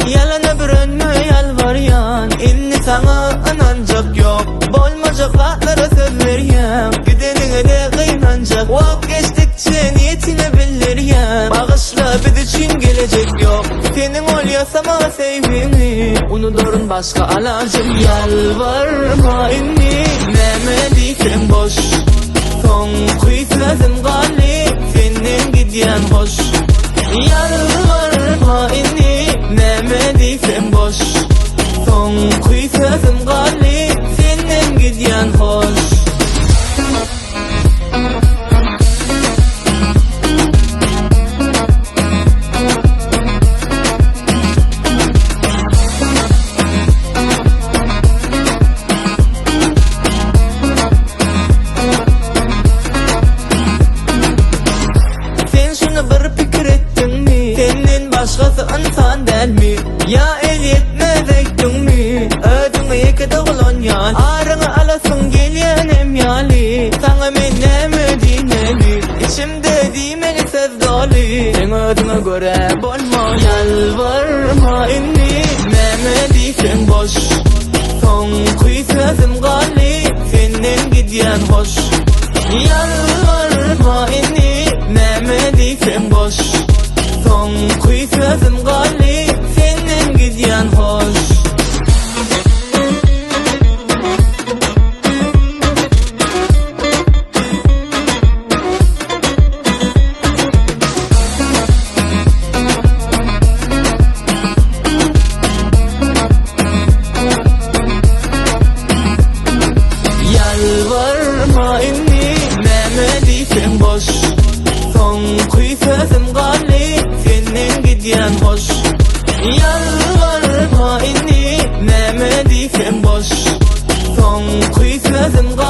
Yalana bürünme yalvaryan, inni sana anancak yok. Bolmacak vaatlara söz veriyem, gidenine de kıynancak. Vak geçtikçe niyetine biliriyem, bağışla biz için gelecek yok. Senin ol yasama sevgini, unuturun başka alacım. Yalvarma inni, neme diysem boş. Son kuy sözüm galip, senin gidiyen hoş. Yalvarma inni, neme diysem boş. Son kuy sözüm galip, senin gidiyen hoş. Sen şunu bir fikir ettin mi? Senin başkası insan değil mi? Ya el yetmez ettin mi? Ödünü yekede olan yal, arını alasın gelen emyali. Sana men neme dineli, içimde dimeni söz dolu. Sen ödünü göre bolma, yalvarma inni, neme diysen boş. Son kuy sözüm galip, senin gidiyen hoş. Yalvarma inni, neme diysen boş. Son kuy sözüm galip, senin gidiyen hoş. Yalvarma inni, neme diysen boş. Son kuy sözüm galip, senin gidiyen hoş. Yalvarma inni, neme diysen boş. Son kuy sözüm galip.